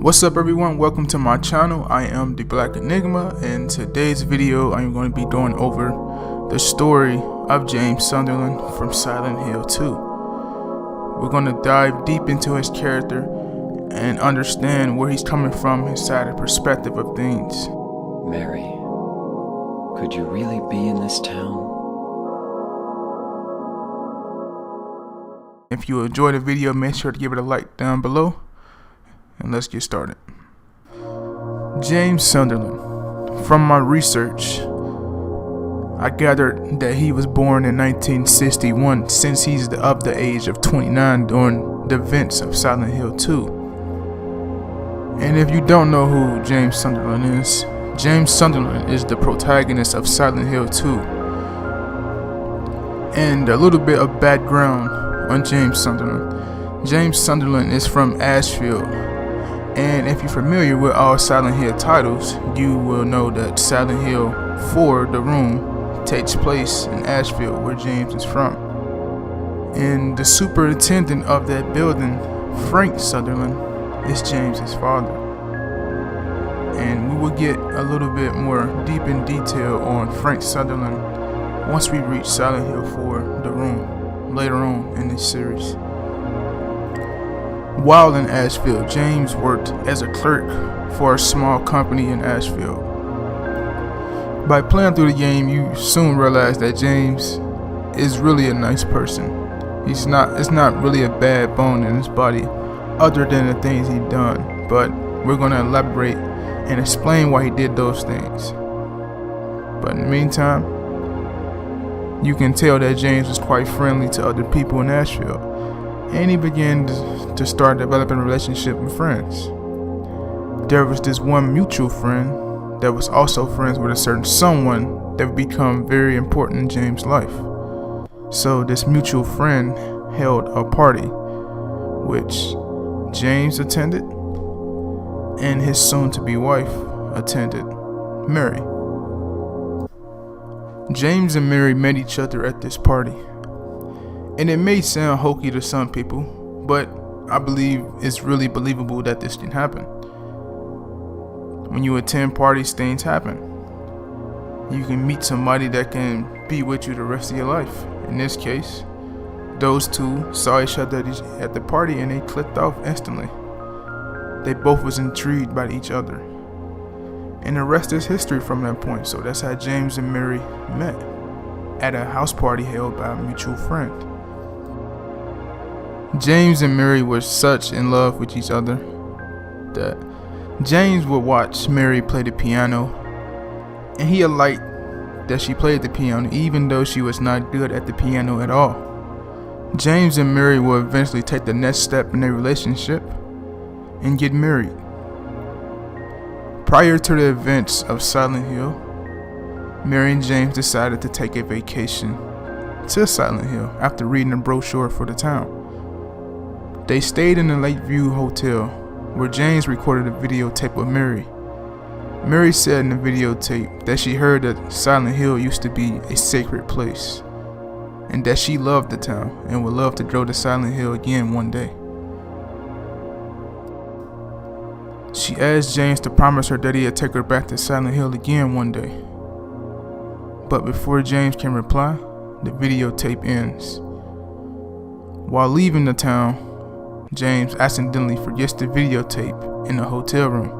What's up everyone, welcome to my channel. I am the Black Enigma, and today's video I'm going to be going over the story of James Sunderland from Silent Hill 2. We're going to dive deep into his character and understand where he's coming from, his side of perspective of things. Mary, could you really be in this town? If you enjoyed the video, make sure to give it a like down below. And let's get started. James Sunderland. From my research, I gathered that he was born in 1961, since he's of the age of 29 during the events of Silent Hill 2. And if you don't know who James Sunderland is, James Sunderland is the protagonist of Silent Hill 2. And a little bit of background on James Sunderland. James Sunderland is from Ashfield. And if you're familiar with all Silent Hill titles, you will know that Silent Hill 4, The Room, takes place in Ashfield, where James is from. And the superintendent of that building, Frank Sunderland, is James's father. And we will get a little bit more deep in detail on Frank Sunderland once we reach Silent Hill 4, The Room, later on in this series. While in Ashfield, James worked as a clerk for a small company in Ashfield. By playing through the game, you soon realize that James is really a nice person. It's not really a bad bone in his body, other than the things he's done. But we're going to elaborate and explain why he did those things. But in the meantime, you can tell that James was quite friendly to other people in Ashfield. And he began to start developing a relationship with friends. There was this one mutual friend that was also friends with a certain someone that would become very important in James' life. So this mutual friend held a party, which James attended, and his soon-to-be wife attended, Mary. James and Mary met each other at this party. And it may sound hokey to some people, but I believe it's really believable that this can happen. When you attend parties, things happen. You can meet somebody that can be with you the rest of your life. In this case, those two saw each other at the party and they clicked off instantly. They both was intrigued by each other. And the rest is history from that point. So that's how James and Mary met, at a house party held by a mutual friend. James and Mary were such in love with each other that James would watch Mary play the piano, and he liked that she played the piano even though she was not good at the piano at all. James and Mary will eventually take the next step in their relationship and get married. Prior to the events of Silent Hill, Mary and James decided to take a vacation to Silent Hill after reading a brochure for the town. They stayed in the Lakeview Hotel, where James recorded a videotape with Mary. Mary said in the videotape that she heard that Silent Hill used to be a sacred place, and that she loved the town and would love to go to Silent Hill again one day. She asked James to promise her that he'd take her back to Silent Hill again one day. But before James can reply, the videotape ends. While leaving the town, James accidentally forgets the videotape in the hotel room.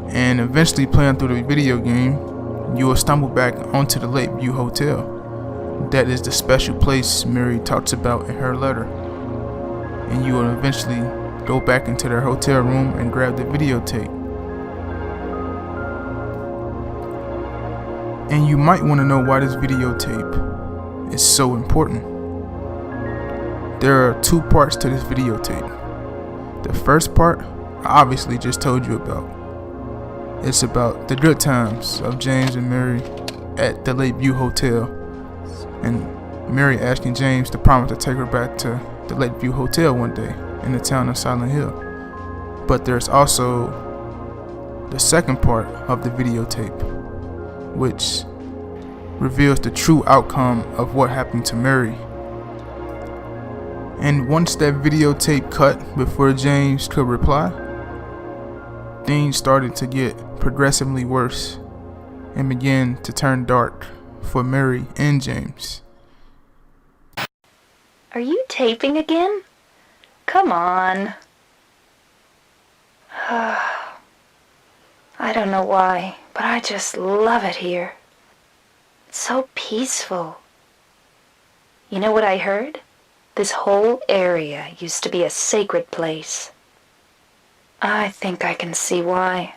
And eventually, playing through the video game, you will stumble back onto the Lakeview Hotel. That is the special place Mary talks about in her letter. And you will eventually go back into their hotel room and grab the videotape. And you might want to know why this videotape is so important. There are two parts to this videotape. The first part, I obviously just told you about. It's about the good times of James and Mary at the Lakeview Hotel, and Mary asking James to promise to take her back to the Lakeview Hotel one day in the town of Silent Hill. But there's also the second part of the videotape, which reveals the true outcome of what happened to Mary. And once that videotape cut before James could reply, things started to get progressively worse and began to turn dark for Mary and James. Are you taping again? Come on. I don't know why, but I just love it here. It's so peaceful. You know what I heard? This whole area used to be a sacred place. I think I can see why.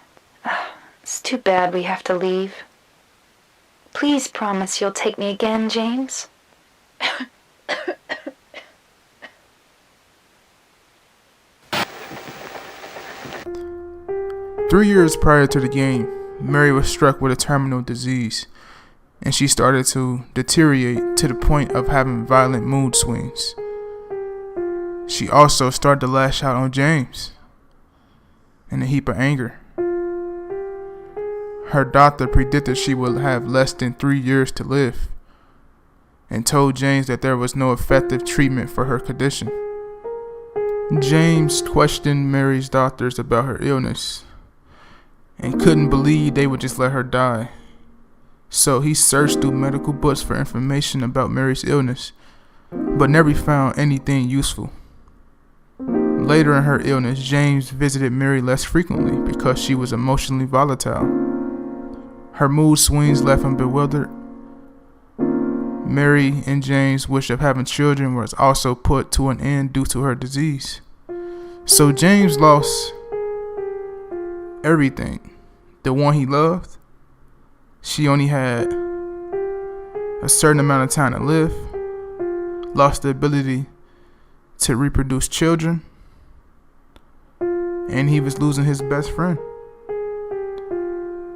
It's too bad we have to leave. Please promise you'll take me again, James. 3 years prior to the game, Mary was struck with a terminal disease, and she started to deteriorate to the point of having violent mood swings. She also started to lash out on James in a heap of anger. Her doctor predicted she would have less than 3 years to live and told James that there was no effective treatment for her condition. James questioned Mary's doctors about her illness and couldn't believe they would just let her die. So he searched through medical books for information about Mary's illness, but never found anything useful. Later in her illness, James visited Mary less frequently because she was emotionally volatile. Her mood swings left him bewildered. Mary and James' wish of having children was also put to an end due to her disease. So James lost everything. The one he loved, she only had a certain amount of time to live, lost the ability to reproduce children, and he was losing his best friend.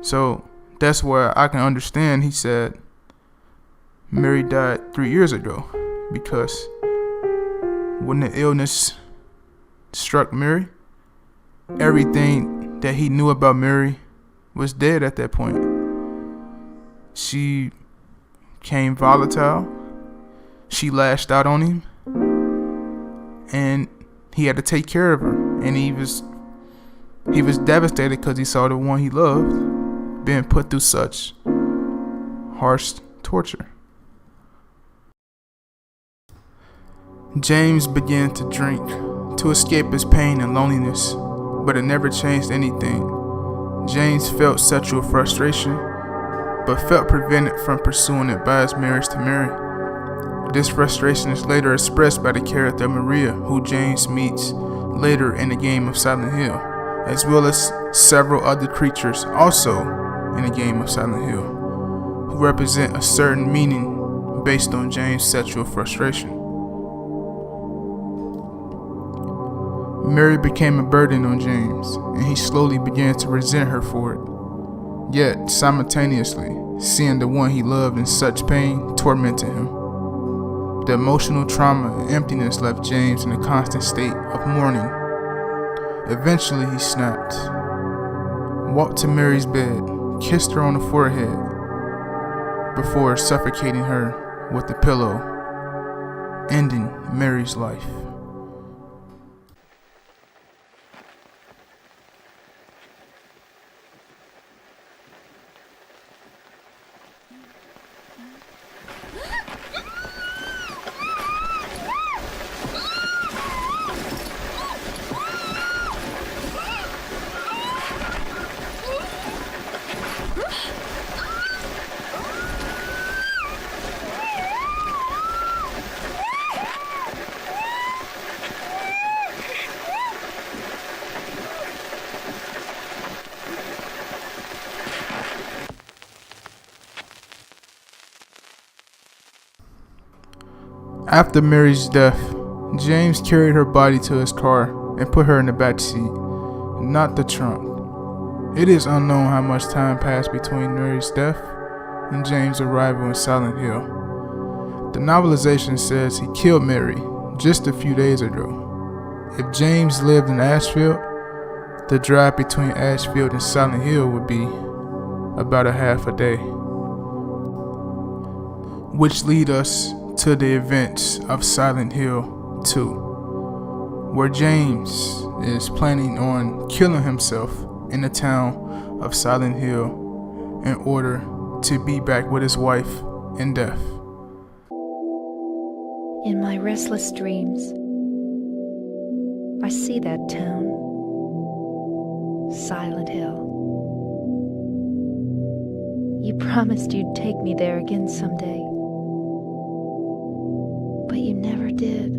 So that's where I can understand he said Mary died 3 years ago, because when the illness struck Mary, everything that he knew about Mary was dead at that point. She became volatile. She lashed out on him, and he had to take care of her. And he was devastated because he saw the one he loved being put through such harsh torture. James began to drink to escape his pain and loneliness, but it never changed anything. James felt sexual frustration, but felt prevented from pursuing it by his marriage to Mary. This frustration is later expressed by the character Maria, who James meets later in the game of Silent Hill, as well as several other creatures also in the game of Silent Hill, who represent a certain meaning based on James' sexual frustration. Mary became a burden on James, and he slowly began to resent her for it. Yet, simultaneously, seeing the one he loved in such pain tormented him. The emotional trauma and emptiness left James in a constant state of mourning. Eventually, he snapped, walked to Mary's bed, kissed her on the forehead, before suffocating her with the pillow, ending Mary's life. After Mary's death, James carried her body to his car and put her in the back seat, not the trunk. It is unknown how much time passed between Mary's death and James' arrival in Silent Hill. The novelization says he killed Mary just a few days ago. If James lived in Ashfield, the drive between Ashfield and Silent Hill would be about a half a day. Which lead us to the events of Silent Hill 2, where James is planning on killing himself in the town of Silent Hill in order to be back with his wife in death. In my restless dreams, I see that town, Silent Hill. You promised you'd take me there again someday, but you never did.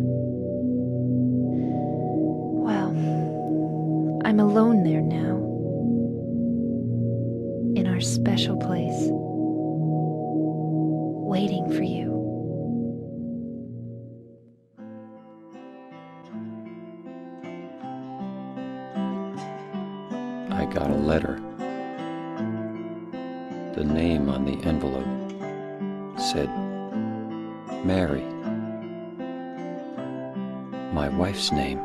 Well, I'm alone there now, in our special place, waiting for you. I got a letter. The name on the envelope said Mary. My wife's name.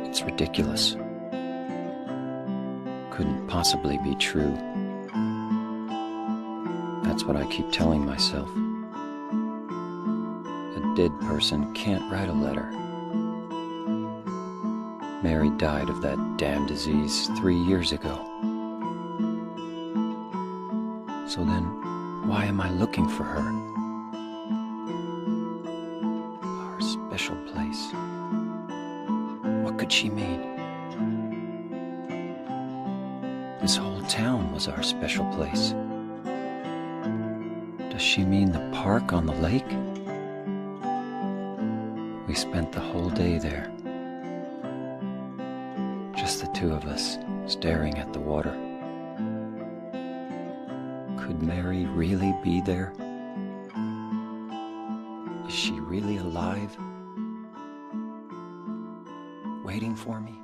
It's ridiculous. Couldn't possibly be true. That's what I keep telling myself. A dead person can't write a letter. Mary died of that damn disease 3 years ago. So then, why am I looking for her? Our special place. What could she mean? This whole town was our special place. Does she mean the park on the lake? We spent the whole day there. Just the two of us, staring at the water. Could Mary really be there? Is she really alive? Waiting for me?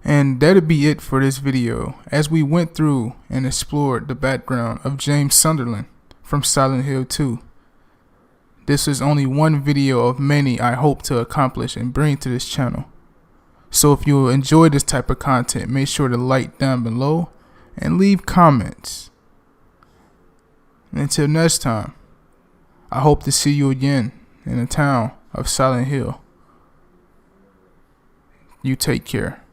And that'll be it for this video, as we went through and explored the background of James Sunderland from Silent Hill 2. This is only one video of many I hope to accomplish and bring to this channel. So if you enjoy this type of content, make sure to like down below and leave comments. And until next time, I hope to see you again in the town of Silent Hill. You take care.